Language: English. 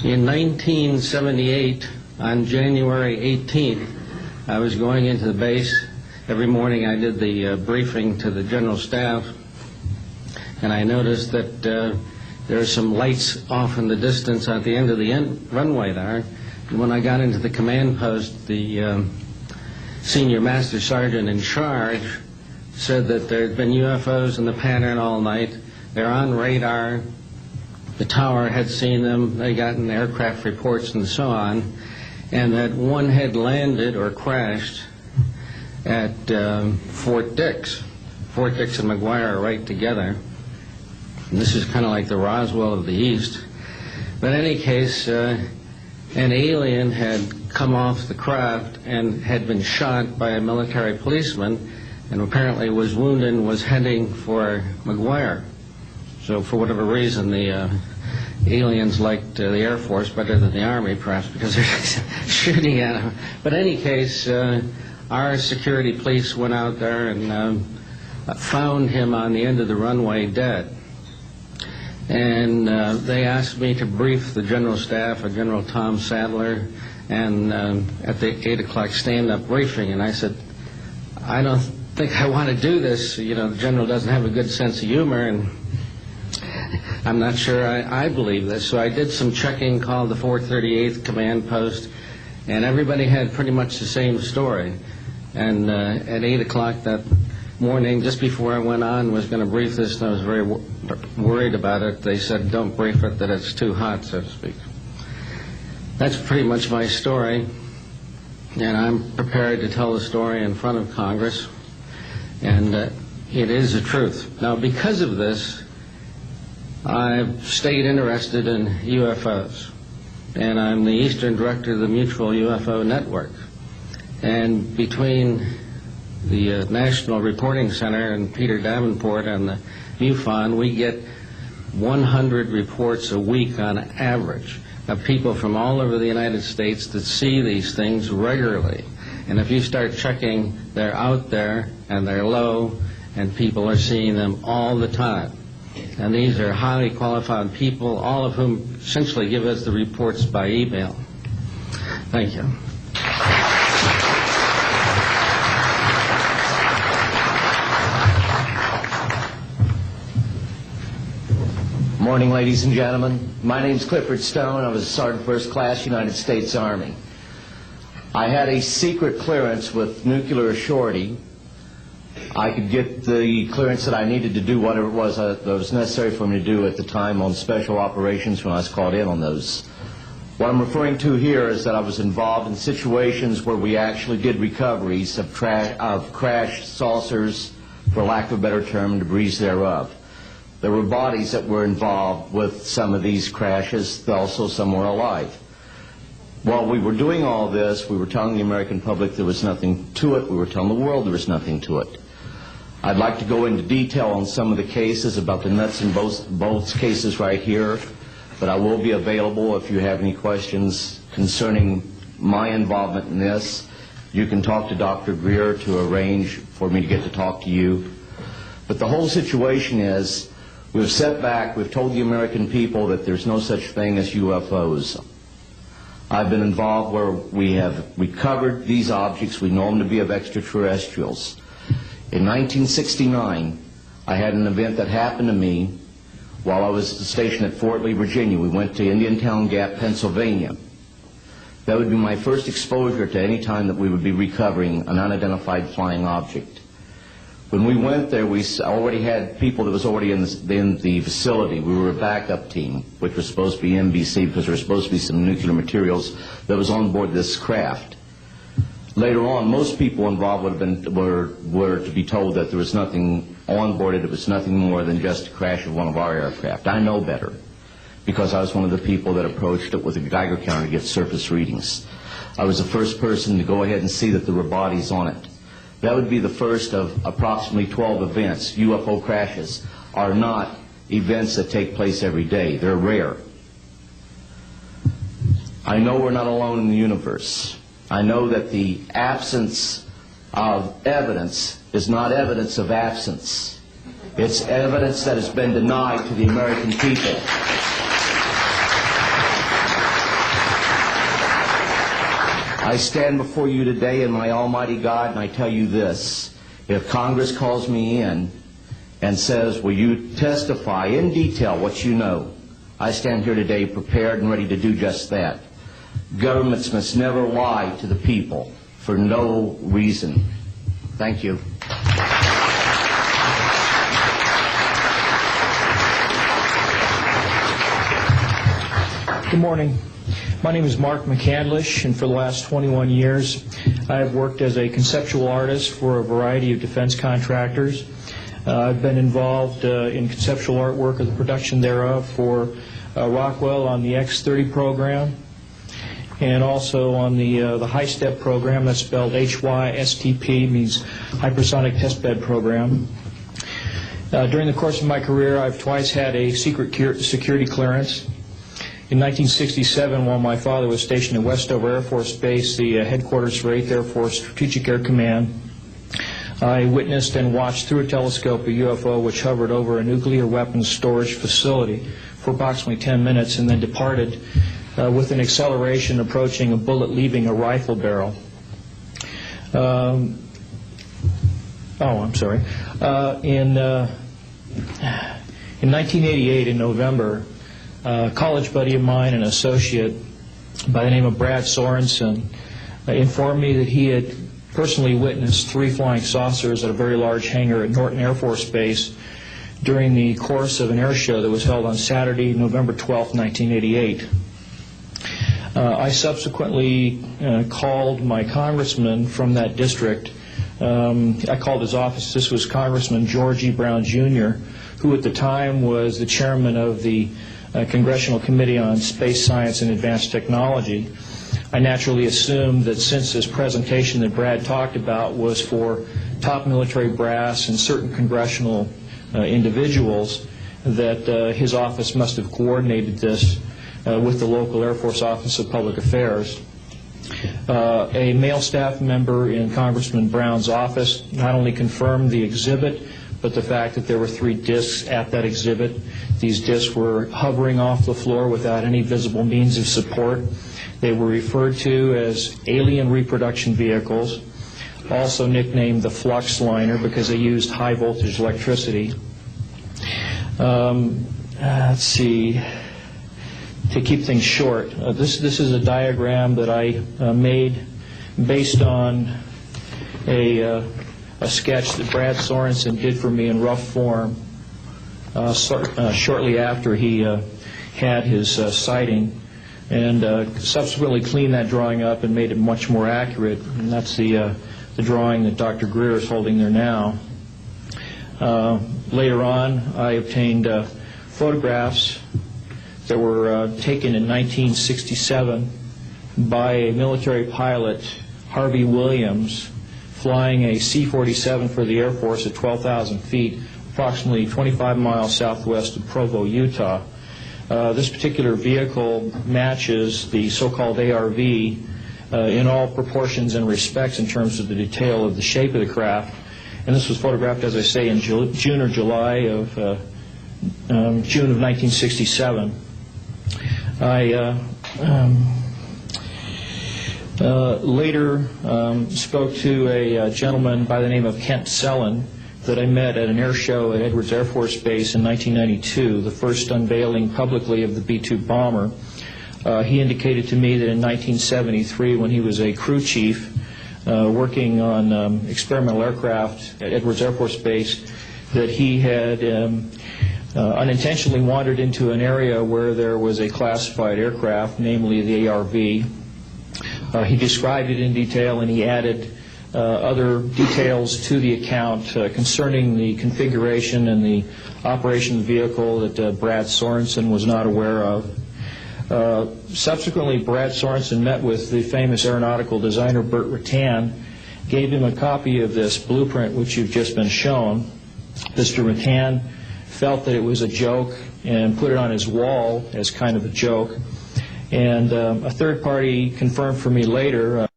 In 1978, on January 18th, I was going into the base. Every morning I did the briefing to the general staff, and I noticed that there are some lights off in the distance at the end of the runway there. And when I got into the command post, the senior master sergeant in charge said that there had been UFOs in the pattern all night. They're on radar. The tower had seen them. They gotten aircraft reports and so on. And that one had landed or crashed at Fort Dix. Fort Dix and McGuire are right together. And this is kind of like the Roswell of the East. But in any case, an alien had come off the craft and had been shot by a military policeman, and apparently was wounded and was heading for McGuire. So for whatever reason, the aliens liked the Air Force better than the Army, perhaps because they're shooting at them. But in any case, our security police went out there and found him on the end of the runway dead. And they asked me to brief the general staff, General Tom Sadler, and at the 8 o'clock stand-up briefing. And I said, I don't think I want to do this. You know, the general doesn't have a good sense of humor, and I'm not sure I believe this. So I did some checking, called the 438th command post, and everybody had pretty much the same story. And at 8 o'clock that morning, just before I went on, was going to brief this, and I was very worried about it. They said, don't brief it, that it's too hot, so to speak. That's pretty much my story, and I'm prepared to tell the story in front of Congress, and it is the truth. Now, because of this, I've stayed interested in UFOs, and I'm the Eastern Director of the Mutual UFO Network. And between the National Reporting Center and Peter Davenport and the MUFON, we get 100 reports a week on average of people from all over the United States that see these things regularly. And if you start checking, they're out there and they're low, and people are seeing them all the time. And these are highly qualified people, all of whom essentially give us the reports by email. Thank you. Morning, ladies and gentlemen. My name's Clifford Stone. I was a Sergeant First Class, United States Army. I had a secret clearance with nuclear surety. I could get the clearance that I needed to do whatever it was that was necessary for me to do at the time on special operations when I was called in on those. What I'm referring to here is that I was involved in situations where we actually did recoveries of crashed saucers, for lack of a better term, and debris thereof. There were bodies that were involved with some of these crashes, also some were alive. While we were doing all this, we were telling the American public there was nothing to it. We were telling the world there was nothing to it. I'd like to go into detail on some of the cases, about the nuts and bolts cases right here, but I will be available if you have any questions concerning my involvement in this. You can talk to Dr. Greer to arrange for me to get to talk to you. But the whole situation is, we've set back, we've told the American people that there's no such thing as UFOs. I've been involved where we have recovered these objects. We know them to be of extraterrestrials. In 1969, I had an event that happened to me while I was stationed at Fort Lee, Virginia. We went to Indiantown Gap, Pennsylvania. That would be my first exposure to any time that we would be recovering an unidentified flying object. When we went there, we already had people that was already in the facility. We were a backup team, which was supposed to be NBC, because there was supposed to be some nuclear materials that was on board this craft. Later on, most people involved were to be told that there was nothing on board it. It was nothing more than just a crash of one of our aircraft. I know better, because I was one of the people that approached it with a Geiger counter to get surface readings. I was the first person to go ahead and see that there were bodies on it. That would be the first of approximately 12 events. UFO crashes are not events that take place every day. They're rare. I know we're not alone in the universe. I know that the absence of evidence is not evidence of absence. It's evidence that has been denied to the American people. I stand before you today in my almighty God, and I tell you this. If Congress calls me in and says, will you testify in detail what you know, I stand here today prepared and ready to do just that. Governments must never lie to the people for no reason. Thank you. Good morning. My name is Mark McCandlish, and for the last 21 years I have worked as a conceptual artist for a variety of defense contractors. I've been involved in conceptual artwork of the production thereof for Rockwell on the X-30 program, and also on the high-step program, that's spelled HYSTP, means hypersonic testbed program. During the course of my career, I've twice had a secret security clearance. In 1967, while my father was stationed at Westover Air Force Base, the headquarters for 8th Air Force Strategic Air Command, I witnessed and watched through a telescope a UFO which hovered over a nuclear weapons storage facility for approximately 10 minutes and then departed with an acceleration approaching a bullet leaving a rifle barrel. In 1988, in November, a college buddy of mine, an associate by the name of Brad Sorensen, informed me that he had personally witnessed 3 flying saucers at a very large hangar at Norton Air Force Base during the course of an air show that was held on Saturday, November 12, 1988. I subsequently called my congressman from that district. I called his office. This was Congressman George E. Brown, Jr., who at the time was the chairman of the Congressional Committee on Space Science and Advanced Technology. I naturally assumed that since this presentation that Brad talked about was for top military brass and certain congressional individuals, that his office must have coordinated this with the local Air Force Office of Public Affairs. A male staff member in Congressman Brown's office not only confirmed the exhibit, but the fact that there were 3 discs at that exhibit. These discs were hovering off the floor without any visible means of support. They were referred to as alien reproduction vehicles, also nicknamed the flux liner because they used high voltage electricity. Let's see. To keep things short, this is a diagram that I made based on a sketch that Brad Sorensen did for me in rough form shortly after he had his sighting, and subsequently cleaned that drawing up and made it much more accurate. And that's the drawing that Dr. Greer is holding there now. Later on, I obtained photographs that were taken in 1967 by a military pilot, Harvey Williams, flying a C-47 for the Air Force at 12,000 feet, approximately 25 miles southwest of Provo, Utah. This particular vehicle matches the so-called ARV in all proportions and respects in terms of the detail of the shape of the craft. And this was photographed, as I say, in June or July of June of 1967. I later spoke to a gentleman by the name of Kent Sellen that I met at an air show at Edwards Air Force Base in 1992, the first unveiling publicly of the B-2 bomber. He indicated to me that in 1973, when he was a crew chief working on experimental aircraft at Edwards Air Force Base, that he had unintentionally wandered into an area where there was a classified aircraft, namely the ARV. He described it in detail, and he added other details to the account concerning the configuration and the operation of the vehicle that Brad Sorensen was not aware of. Subsequently, Brad Sorensen met with the famous aeronautical designer Burt Rutan, gave him a copy of this blueprint which you've just been shown. Mr. Rutan felt that it was a joke and put it on his wall as kind of a joke. And a third party confirmed for me later,